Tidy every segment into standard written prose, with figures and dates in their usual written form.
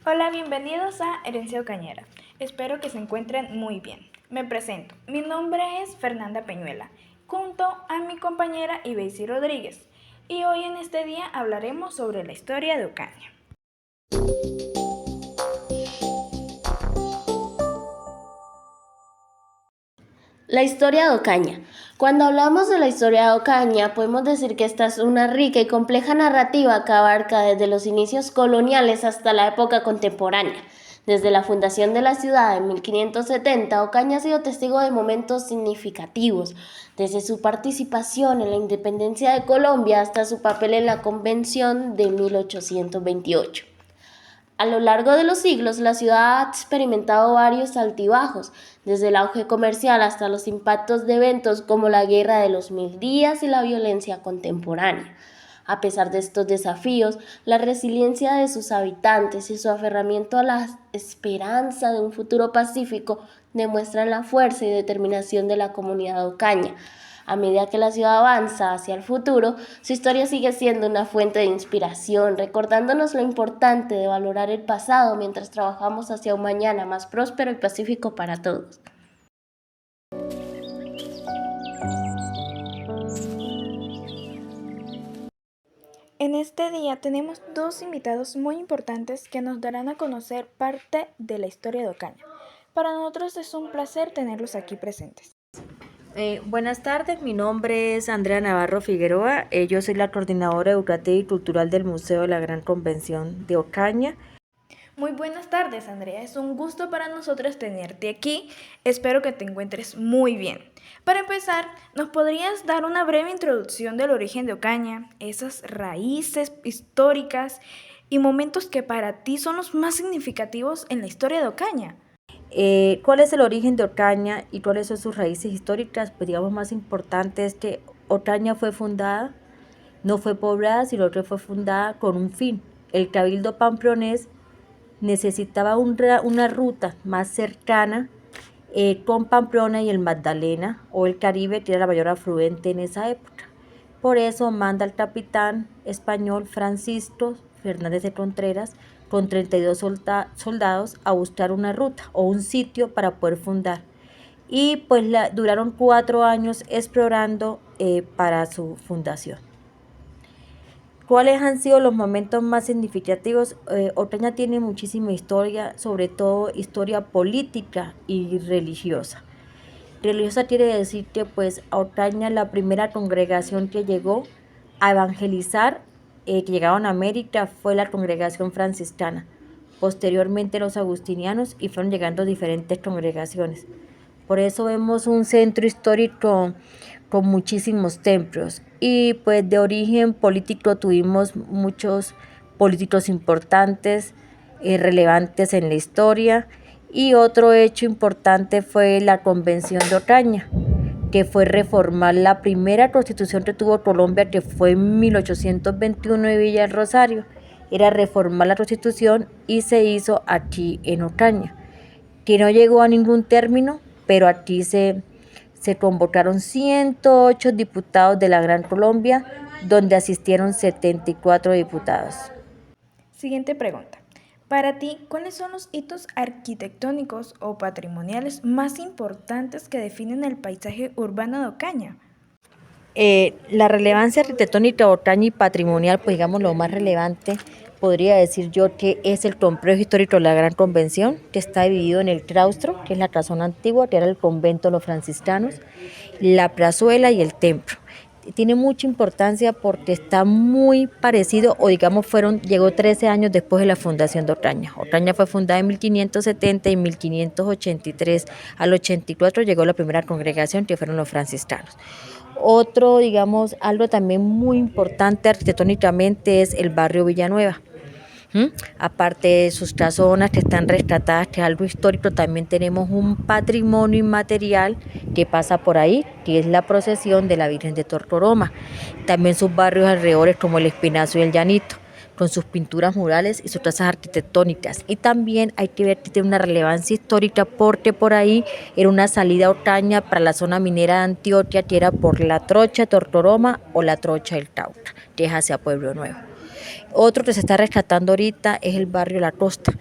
Hola, bienvenidos a Herencia Ocañera. Espero que se encuentren muy bien. Me presento. Mi nombre es Fernanda Peñuela, junto a mi compañera Ibeisi Rodríguez. Y hoy en este día hablaremos sobre la historia de Ocaña. La historia de Ocaña. Cuando hablamos de la historia de Ocaña, podemos decir que esta es una rica y compleja narrativa que abarca desde los inicios coloniales hasta la época contemporánea. Desde la fundación de la ciudad en 1570, Ocaña ha sido testigo de momentos significativos, desde su participación en la independencia de Colombia hasta su papel en la Convención de 1828. A lo largo de los siglos, la ciudad ha experimentado varios altibajos, desde el auge comercial hasta los impactos de eventos como la Guerra de los Mil Días y la violencia contemporánea. A pesar de estos desafíos, la resiliencia de sus habitantes y su aferramiento a la esperanza de un futuro pacífico demuestran la fuerza y determinación de la comunidad de Ocaña. A medida que la ciudad avanza hacia el futuro, su historia sigue siendo una fuente de inspiración, recordándonos lo importante de valorar el pasado mientras trabajamos hacia un mañana más próspero y pacífico para todos. En este día tenemos dos invitados muy importantes que nos darán a conocer parte de la historia de Ocaña. Para nosotros es un placer tenerlos aquí presentes. Buenas tardes, mi nombre es Andrea Navarro Figueroa, yo soy la coordinadora educativa y cultural del Museo de la Gran Convención de Ocaña. Muy buenas tardes, Andrea. Es un gusto para nosotros tenerte aquí. Espero que te encuentres muy bien. Para empezar, ¿nos podrías dar una breve introducción del origen de Ocaña, esas raíces históricas y momentos que para ti son los más significativos en la historia de Ocaña? ¿Cuál es el origen de Ocaña y cuáles son sus raíces históricas? Pues digamos más importante es que Ocaña fue fundada, no fue poblada, sino que fue fundada con un fin. El Cabildo Pamplonés necesitaba una ruta más cercana con Pamplona y el Magdalena o el Caribe, que era la mayor afluente en esa época. Por eso manda al capitán español Francisco Fernández de Contreras con 32 soldados a buscar una ruta o un sitio para poder fundar. Y pues duraron 4 años explorando para su fundación. ¿Cuáles han sido los momentos más significativos? Ocaña tiene muchísima historia, sobre todo historia política y religiosa. Religiosa quiere decir que pues a Ocaña la primera congregación que llegó a evangelizar, que llegaron a América, fue la congregación franciscana. Posteriormente los agustinianos y fueron llegando diferentes congregaciones. Por eso vemos un centro histórico con muchísimos templos y pues de origen político tuvimos muchos políticos importantes, relevantes en la historia, y otro hecho importante fue la Convención de Ocaña, que fue reformar la primera constitución que tuvo Colombia, que fue en 1821 de Villa del Rosario. Era reformar la constitución y se hizo aquí en Ocaña, que no llegó a ningún término, pero aquí se convocaron 108 diputados de la Gran Colombia, donde asistieron 74 diputados. Siguiente pregunta. Para ti, ¿cuáles son los hitos arquitectónicos o patrimoniales más importantes que definen el paisaje urbano de Ocaña? La relevancia arquitectónica, Ocaña y patrimonial, pues digamos lo más relevante, podría decir yo que es el complejo histórico de la Gran Convención, que está dividido en el claustro, que es la casona antigua, que era el convento de los franciscanos, la plazuela y el templo. Tiene mucha importancia porque está muy parecido, o digamos llegó 13 años después de la fundación de Ocaña. Ocaña fue fundada en 1570 y en 1583. Al 84 llegó la primera congregación, que fueron los franciscanos. Otro, digamos, algo también muy importante arquitectónicamente es el barrio Villanueva. Aparte de sus casonas que están rescatadas, que es algo histórico, también tenemos un patrimonio inmaterial que pasa por ahí, que es la procesión de la Virgen de Tortoroma. También sus barrios alrededores como el Espinazo y el Llanito, con sus pinturas murales y sus trazas arquitectónicas. Y también hay que ver que tiene una relevancia histórica porque por ahí era una salida a Ocaña para la zona minera de Antioquia, que era por la Trocha, Tortoroma o la Trocha del Cauca, que es hacia Pueblo Nuevo. Otro que se está rescatando ahorita es el barrio La Costa.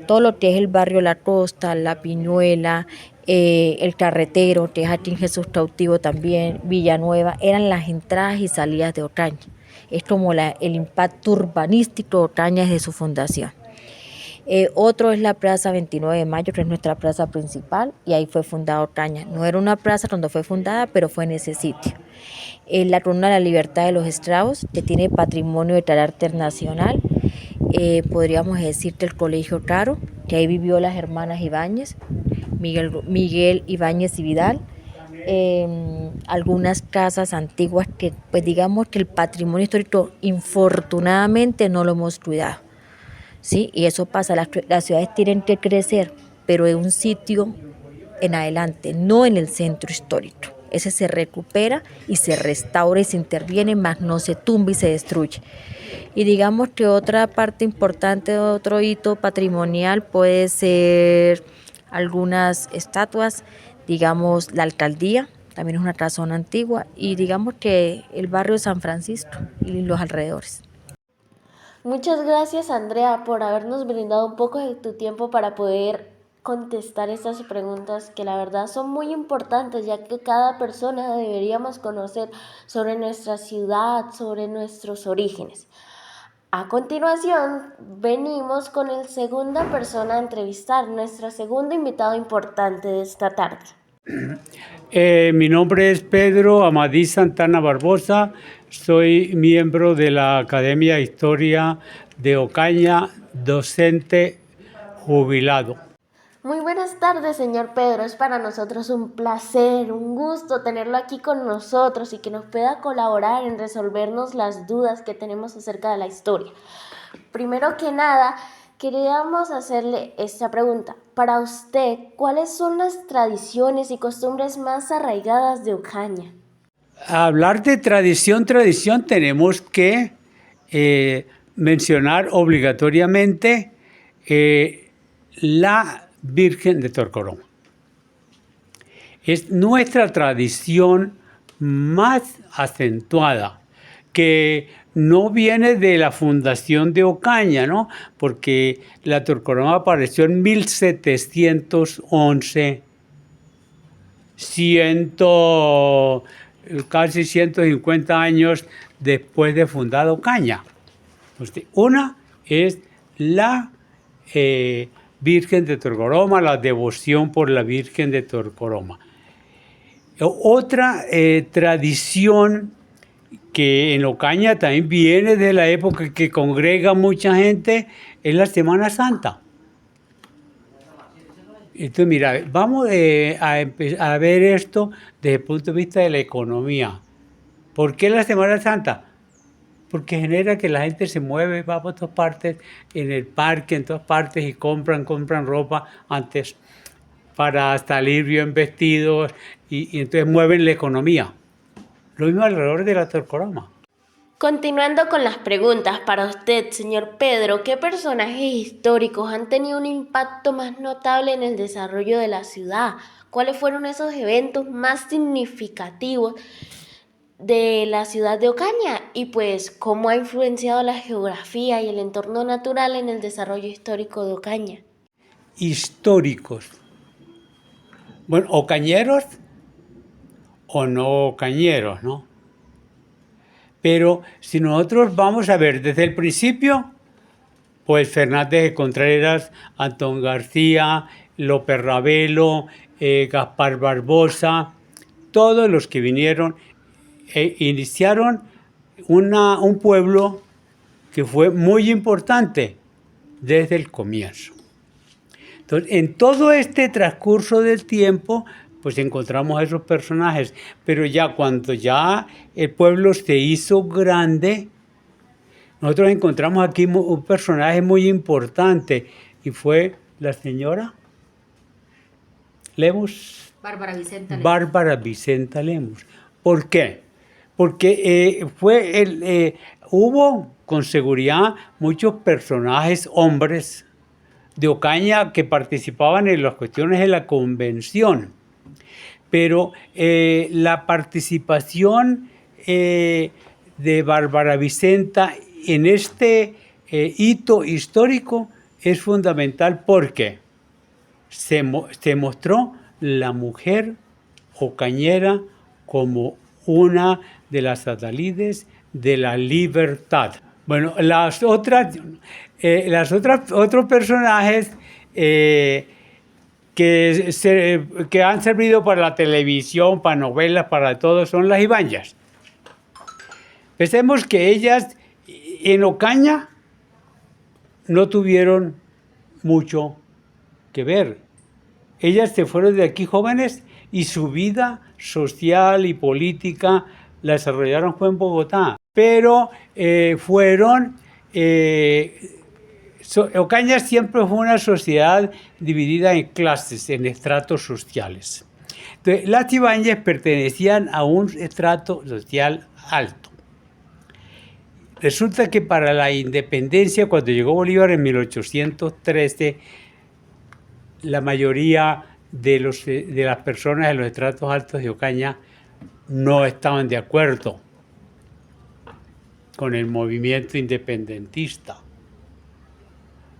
Todo lo que es el barrio La Costa, La Piñuela, el Carretero, que es aquí en Jesús Cautivo también, Villanueva, eran las entradas y salidas de Ocaña. Es como el impacto urbanístico de Ocaña desde su fundación. Otro es la Plaza 29 de Mayo, que es nuestra plaza principal, y ahí fue fundada Ocaña. No era una plaza cuando fue fundada, pero fue en ese sitio. La Columna de la Libertad de los Esclavos, que tiene patrimonio de carácter nacional. Podríamos decir que el Colegio Caro, que ahí vivió las hermanas Ibáñez, Miguel Ibáñez y Vidal. Algunas casas antiguas que, pues digamos que el patrimonio histórico infortunadamente no lo hemos cuidado. ¿Sí? Y eso pasa, las ciudades tienen que crecer, pero en un sitio en adelante, no en el centro histórico. Ese se recupera y se restaura y se interviene, más no se tumba y se destruye. Y digamos que otra parte importante, otro hito patrimonial puede ser algunas estatuas, digamos la alcaldía, también es una casona antigua, y digamos que el barrio de San Francisco y los alrededores. Muchas gracias, Andrea, por habernos brindado un poco de tu tiempo para poder contestar estas preguntas que la verdad son muy importantes, ya que cada persona deberíamos conocer sobre nuestra ciudad, sobre nuestros orígenes. A continuación, venimos con la segunda persona a entrevistar, nuestro segundo invitado importante de esta tarde. Mi nombre es Pedro Amadí Santana Barbosa, soy miembro de la Academia de Historia de Ocaña, docente jubilado. Muy buenas tardes, señor Pedro. Es para nosotros un placer, un gusto tenerlo aquí con nosotros y que nos pueda colaborar en resolvernos las dudas que tenemos acerca de la historia. Primero que nada, queríamos hacerle esta pregunta. Para usted, ¿cuáles son las tradiciones y costumbres más arraigadas de Ocaña? Hablar de tradición, tenemos que mencionar obligatoriamente la Virgen de Torcoroma. Es nuestra tradición más acentuada, que no viene de la fundación de Ocaña, ¿no? Porque la Torcoroma apareció en 1711, casi 150 años después de fundada Ocaña. Entonces, una es la Virgen de Torcoroma, la devoción por la Virgen de Torcoroma. Otra tradición que en Ocaña también viene de la época que congrega mucha gente es la Semana Santa. Entonces, mira, vamos a ver esto desde el punto de vista de la economía. ¿Por qué la Semana Santa? Porque genera que la gente se mueve, va por todas partes, en el parque, en todas partes, y compran ropa antes para salir bien vestidos, y entonces mueven la economía. Lo mismo alrededor de la Torcoroma. Continuando con las preguntas para usted, señor Pedro, ¿qué personajes históricos han tenido un impacto más notable en el desarrollo de la ciudad? ¿Cuáles fueron esos eventos más significativos de la ciudad de Ocaña? Y pues, ¿cómo ha influenciado la geografía y el entorno natural en el desarrollo histórico de Ocaña? Históricos. Bueno, ocañeros o no ocañeros, ¿no? Pero si nosotros vamos a ver desde el principio, pues Fernández de Contreras, Antón García, López Ravelo, Gaspar Barbosa, todos los que vinieron iniciaron un pueblo que fue muy importante desde el comienzo. Entonces, en todo este transcurso del tiempo, pues encontramos a esos personajes, pero ya cuando ya el pueblo se hizo grande, nosotros encontramos aquí un personaje muy importante, y fue la señora Lemus. Bárbara Vicenta Lemus. Bárbara Vicenta Lemus. ¿Por qué? Porque hubo con seguridad muchos personajes, hombres de Ocaña, que participaban en las cuestiones de la convención. Pero la participación de Bárbara Vicenta en este hito histórico es fundamental porque se mostró la mujer ocañera como una de las adalides de la libertad. Bueno, otros personajes que han servido para la televisión, para novelas, para todo, son las Ibáñez. Pensemos que ellas en Ocaña no tuvieron mucho que ver. Ellas se fueron de aquí jóvenes y su vida social y política la desarrollaron fue en Bogotá. Pero Ocaña siempre fue una sociedad dividida en clases, en estratos sociales. Entonces, las Ibáñez pertenecían a un estrato social alto. Resulta que para la independencia, cuando llegó Bolívar en 1813, la mayoría de las personas de los estratos altos de Ocaña no estaban de acuerdo con el movimiento independentista.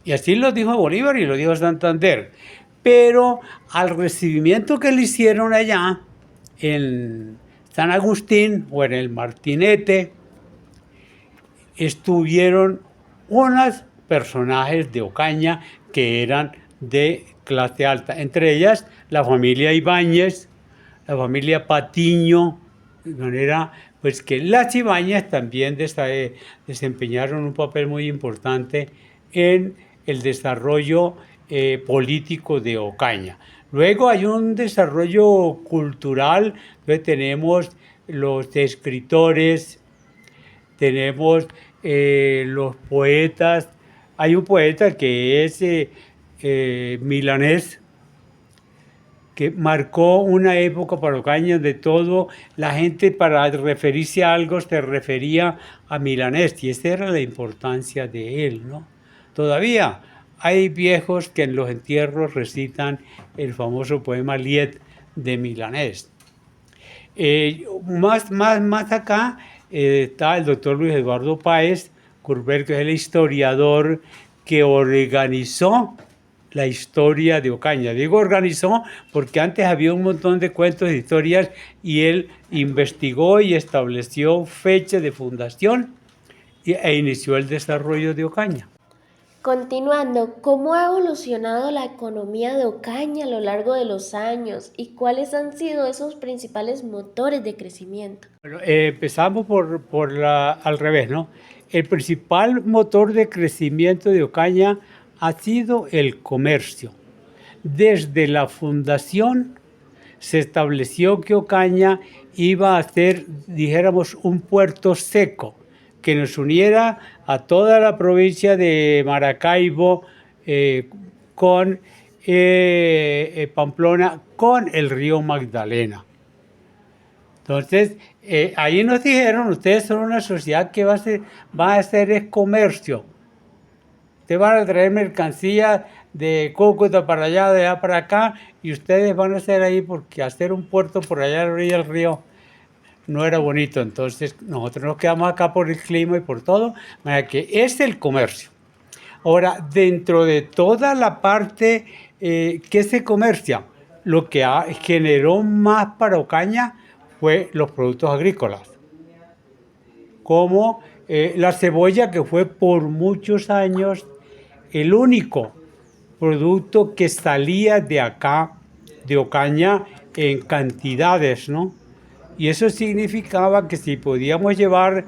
Y así lo dijo Bolívar y lo dijo Santander. Pero al recibimiento que le hicieron allá en San Agustín o en el Martinete, estuvieron unos personajes de Ocaña que eran de clase alta, entre ellas la familia Ibáñez, la familia Patiño, de manera pues que las Ibáñez también desempeñaron un papel muy importante en el desarrollo político de Ocaña. Luego hay un desarrollo cultural, entonces tenemos los escritores, tenemos los poetas. Hay un poeta que es milanés, que marcó una época para Ocaña de todo. La gente para referirse a algo se refería a Milanés y esa era la importancia de él, ¿no? Todavía hay viejos que en los entierros recitan el famoso poema Lied de Milanés. Más acá está el doctor Luis Eduardo Páez Curber, que es el historiador que organizó la historia de Ocaña. Digo organizó porque antes había un montón de cuentos e historias y él investigó y estableció fecha de fundación e inició el desarrollo de Ocaña. Continuando, ¿cómo ha evolucionado la economía de Ocaña a lo largo de los años y cuáles han sido esos principales motores de crecimiento? Bueno, empezamos al revés, ¿no? El principal motor de crecimiento de Ocaña ha sido el comercio. Desde la fundación se estableció que Ocaña iba a ser, dijéramos, un puerto seco que nos uniera a toda la provincia de Maracaibo con Pamplona, con el río Magdalena. Entonces, ahí nos dijeron, ustedes son una sociedad que va a hacer es comercio. Ustedes van a traer mercancía de Cúcuta para allá, de allá para acá, y ustedes van a hacer ahí, porque hacer un puerto por allá a la orilla del río no era bonito. Entonces, nosotros nos quedamos acá por el clima y por todo, para que es el comercio. Ahora, dentro de toda la parte que se comercia, lo que generó más para Ocaña fue los productos agrícolas, como la cebolla, que fue por muchos años el único producto que salía de acá, de Ocaña, en cantidades, ¿no? Y eso significaba que si podíamos llevar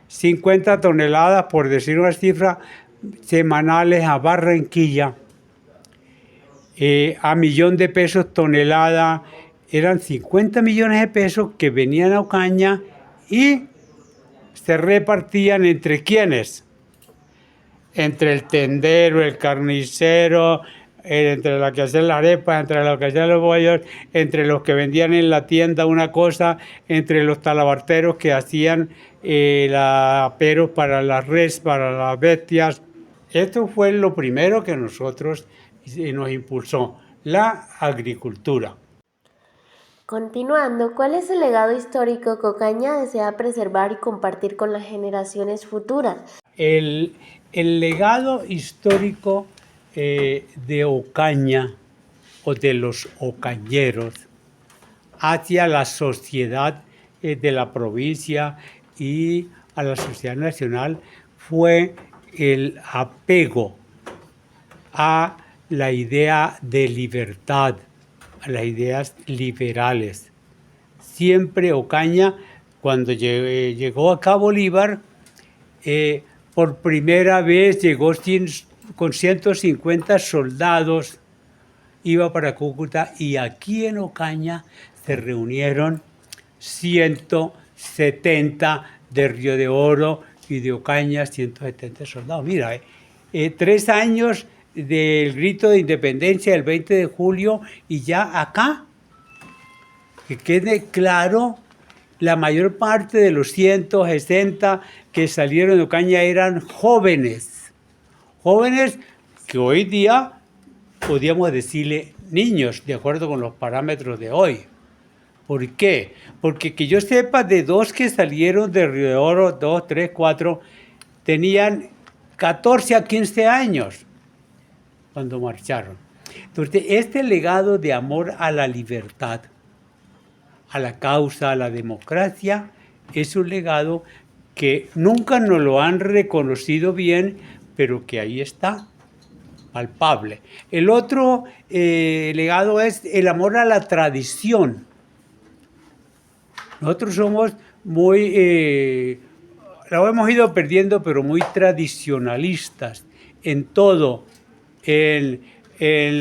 50 toneladas, por decir una cifra, semanales a Barranquilla, a $1.000.000 tonelada, eran 50 millones de pesos que venían a Ocaña y se repartían entre ¿quiénes? Entre el tendero, el carnicero, entre los que hacían las arepas, entre los que hacían los bollos, entre los que vendían en la tienda una cosa, entre los talabarteros que hacían aperos para las res, para las bestias. Esto fue lo primero que nos impulsó, la agricultura. Continuando, ¿cuál es el legado histórico que Ocaña desea preservar y compartir con las generaciones futuras? El legado histórico de Ocaña o de los ocañeros hacia la sociedad de la provincia y a la sociedad nacional fue el apego a la idea de libertad, a las ideas liberales. Siempre Ocaña, cuando llegó acá Bolívar, por primera vez llegó con 150 soldados, iba para Cúcuta, y aquí en Ocaña se reunieron 170 de Río de Oro y de Ocaña 170 soldados. Mira, 3 años del grito de independencia el 20 de julio y ya acá, que quede claro, la mayor parte de los 160 que salieron de Ocaña eran jóvenes que hoy día podríamos decirle niños, de acuerdo con los parámetros de hoy. ¿Por qué? Porque que yo sepa, de 2 que salieron de Río de Oro, 2, 3, 4, tenían 14 a 15 años cuando marcharon. Entonces, este legado de amor a la libertad, a la causa, a la democracia, es un legado que nunca nos lo han reconocido bien, pero que ahí está, palpable. El otro legado es el amor a la tradición. Nosotros somos muy, lo hemos ido perdiendo, pero muy tradicionalistas en todo, en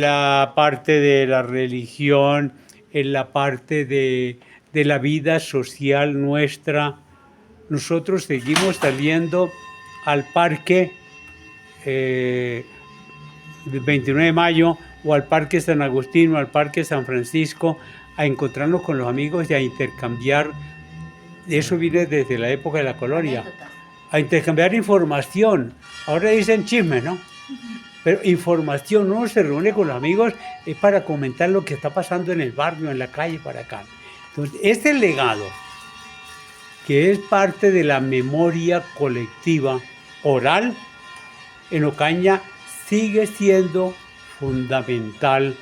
la parte de la religión, en la parte de la vida social nuestra. Nosotros seguimos saliendo al parque del 29 de mayo o al Parque San Agustín o al Parque San Francisco a encontrarnos con los amigos y a intercambiar, eso viene desde la época de la colonia, a intercambiar información. Ahora dicen chismes, ¿no? Pero información, uno se reúne con los amigos, es para comentar lo que está pasando en el barrio, en la calle, para acá. Entonces, este legado, que es parte de la memoria colectiva oral, en Ocaña sigue siendo fundamental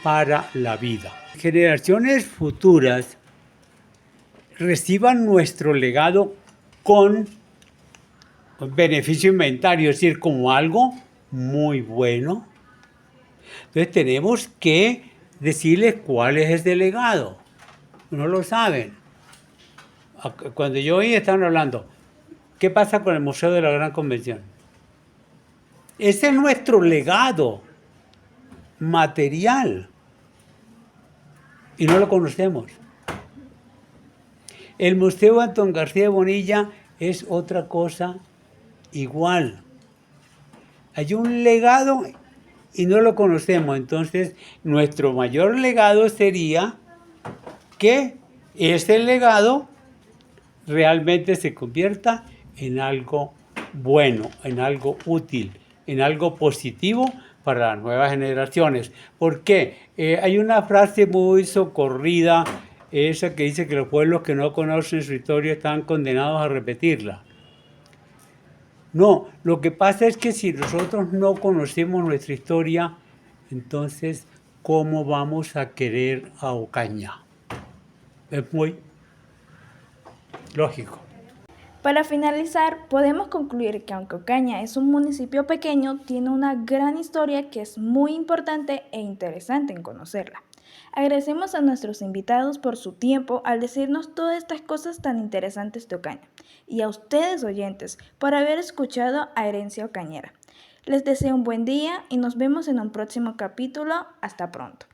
para la vida. Generaciones futuras reciban nuestro legado con beneficio inventario, es decir, como algo muy bueno. Entonces tenemos que decirles cuál es ese legado. No lo saben. Cuando yo oí estaban hablando, ¿qué pasa con el Museo de la Gran Convención? Ese es nuestro legado material y no lo conocemos. El Museo Antón García de Bonilla es otra cosa igual. Hay un legado y no lo conocemos. Entonces, nuestro mayor legado sería que ese legado realmente se convierta en algo bueno, en algo útil, en algo positivo para las nuevas generaciones. ¿Por qué? Hay una frase muy socorrida, esa que dice que los pueblos que no conocen su historia están condenados a repetirla. No, lo que pasa es que si nosotros no conocemos nuestra historia, entonces, ¿cómo vamos a querer a Ocaña? Es muy lógico. Para finalizar, podemos concluir que aunque Ocaña es un municipio pequeño, tiene una gran historia que es muy importante e interesante en conocerla. Agradecemos a nuestros invitados por su tiempo al decirnos todas estas cosas tan interesantes de Ocaña y a ustedes oyentes por haber escuchado a Herencia Ocañera. Les deseo un buen día y nos vemos en un próximo capítulo. Hasta pronto.